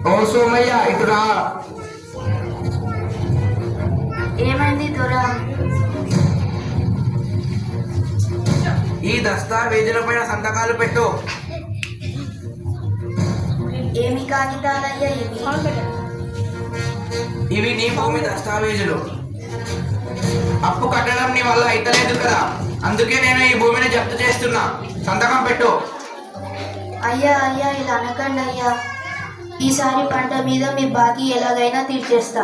ఓ సోమయ్య ఇటురా. ఏమైంది దొరా? ఈ దస్తావేజుల పైన సంతకాలు పెట్టు. ఏమి కాగితాలయ్యా ఇవి? ఇవి నీ భూమి దస్తావేజులు. అప్పు కట్టడం నీ వల్ల అయితలేదు కదా, అందుకే నేను ఈ భూమిని జప్తు చేస్తున్నా. సంతకం పెట్టు. అయ్యా అయ్యా ఇలా అనకండి అయ్యా. ఈసారి పంట మీద మీ బాకీ ఎలాగైనా తీర్చేస్తా.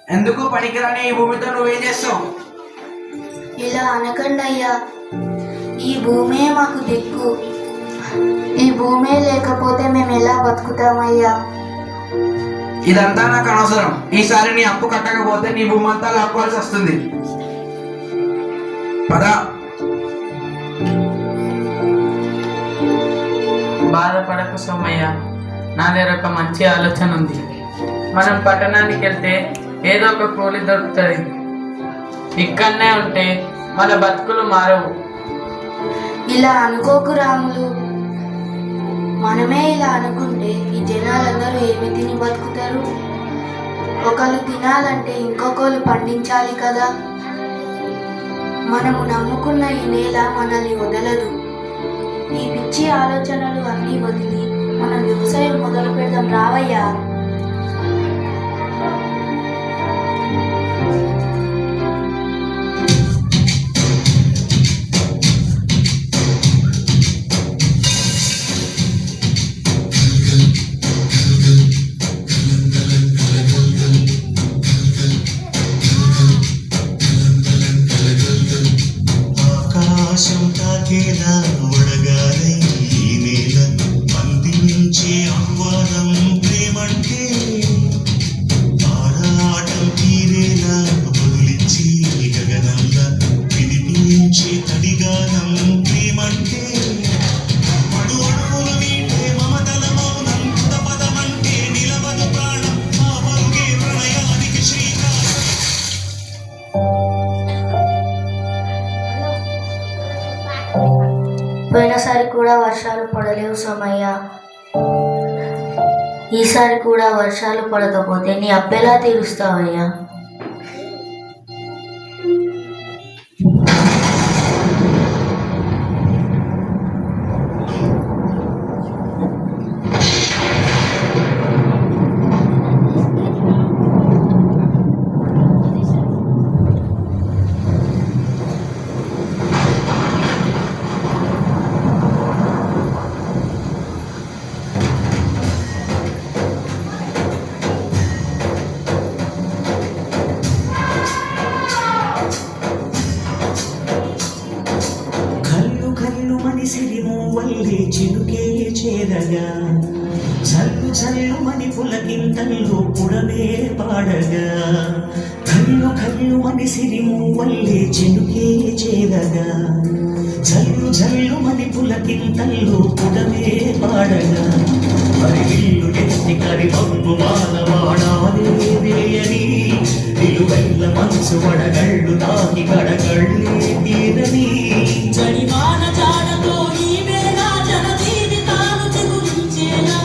ఎందుకు పనికిరాని ఈ భూమితో నువ్వేం చేస్తావు? ఇలా అనకండి అయ్యా. ఈ భూమే మాకు దిక్కు. ఈ భూమే లేకపోతే మేము ఎలా బతుకుతామయ్యా? ఇదంతా నాకు అనవసరం. ఈసారి నీ అప్పు కట్టకపోతే నీ భూమి అంతా లాక్కోవాల్సి వస్తుంది. పదా. బాధపడకు సోమయ్య, నా దగ్గర ఒక మంచి ఆలోచన ఉంది. మనం పట్టణానికి వెళ్తే ఏదో ఒక కూలి దొరుకుతుంది. ఇక్కడనే ఉంటే మన బతుకులు మారవు. ఇలా అనుకోకు రాములు. మనమే ఇలా అనుకుంటే ఈ జనాలందరూ ఏమి తిని బతుకుతారు? ఒకరు తినాలంటే ఇంకొకరు పండించాలి కదా. మనము నమ్ముకున్న ఈ నేల మనల్ని వదలదు. ఈ పిచ్చి ఆలోచనలు అన్నీ వదిలి మనం వ్యవసాయం మొదలు పెడదాం రావయ్యా. ఆకాశం తాకేలా వడగాలై ఈ నేల అందించే ఆహ్వానం ప్రేమంటే ఆరాటం తీరేలా బదులిచ్చి గగనంలా వినిపించే తడిగానం ప్రేమంటే అడు అడుగుల మీటే మమతల మౌనం పదమంటే నిలవదు ప్రాణం ఆ పరుగే ప్రణయానికి శ్రీకారం. పోయినసారి కూడా వర్షాలు పడలేవు సోమయ్య. ఈసారి కూడా వర్షాలు పడకపోతే నీ అప్పెలా తీరుస్తావయ్యా? సిరిమూవల్లే చినుకే చేరగా చల్లు చల్లు మని పులకింతల్లో పుడమే పాడగా కళ్ళు కళ్ళు మని సిరిమూవల్లే చినుకే చేరగా చల్లు చల్లు మని పులకింతల్లో పుడమే పాడగా మరి ఇల్లు ఎత్తి కరి పప్పు మాలవాడాలే వేయని నిలువెల్ల మనసు వడగళ్ళు తాకి కడగళ్ళే తీరని జడివాన జాడతో ఈ వేళ జనదీది తాను చిగురించేలా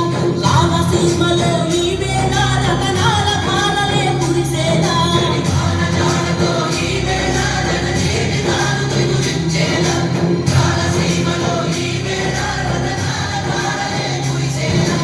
రామసీమలో ఈ వేళ రతనాల కాలలే కురిసేలా జడివాన జాడతో ఈ వేళ జనదీది తాను చిగురించేలా రామసీమలో ఈ వేళ రతనాల కాలలే కురిసేలా.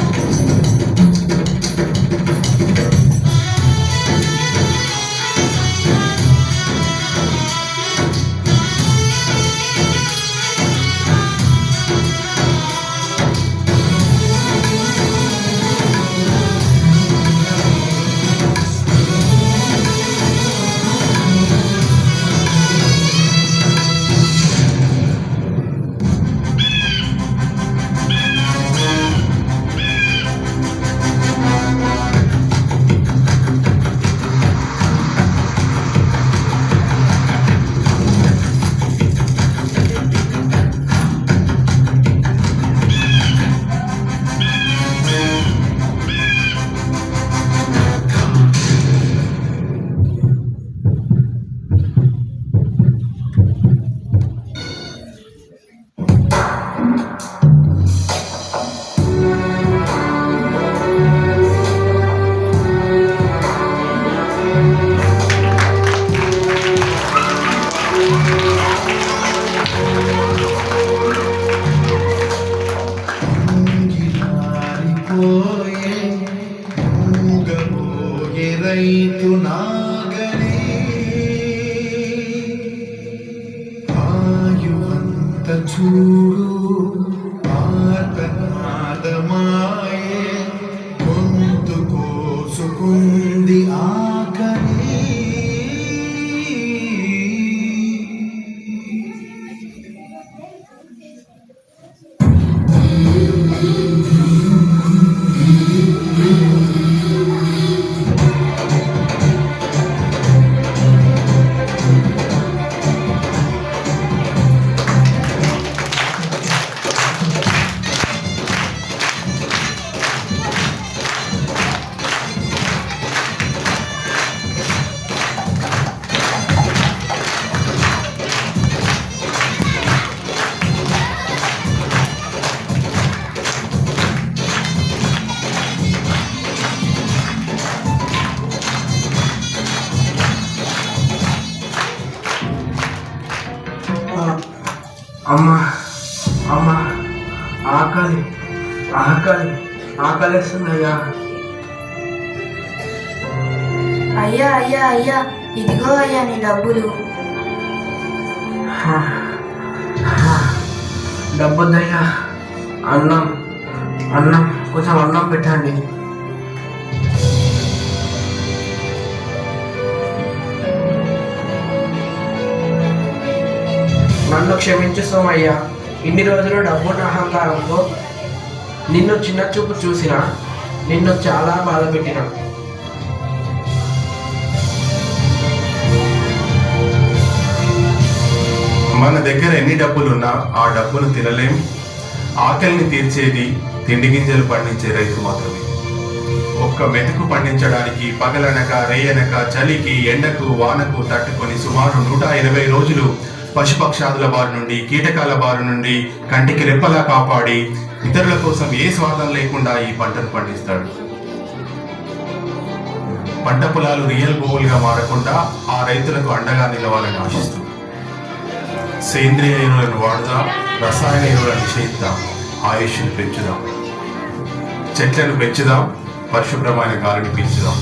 ఆకలిస్తుందయ్యా. అయ్యా అయ్యా అయ్యా, ఇదిగో అయ్యా నీ డబ్బులు. డబ్బొద్దయ్యా. అన్నం అన్నం కొంచెం అన్నం పెట్టండి. నన్ను క్షమించు సోమయ్య. ఇన్ని రోజులు డబ్బున్న అహంకారంతో నిన్ను చిన్న చూపు చూసిన, నిన్ను చాలా బాధ పెట్టిన. మన దగ్గర ఎన్ని డబ్బులున్నా ఆ డబ్బును తినలేం. ఆకలిని తీర్చేది తిండి గింజలు పండించే రైతు మాత్రమే. ఒక్క మెతుకు పండించడానికి పగలనక రేయనక చలికి ఎండకు వానకు తట్టుకొని సుమారు 120 రోజులు పశుపక్షాదుల బారి నుండి కీటకాల బారి నుండి కంటికి రెప్పలా కాపాడి ఇతరుల కోసం ఏ స్వార్థం లేకుండా ఈ పంటను పండిస్తాడు. పంట పొలాలు రియల్ భూములుగా మారకుండా ఆ రైతులకు అండగా నిలవాలని ఆశిస్తూ సేంద్రియ ఎరువులను వాడుదాం, రసాయన ఎరువులను నిషేధిద్దాం, ఆయుష్ను పెంచుదాం, చెట్లను పెంచుదాం, పరిశుభ్రమైన గాలిని పీల్చుదాం.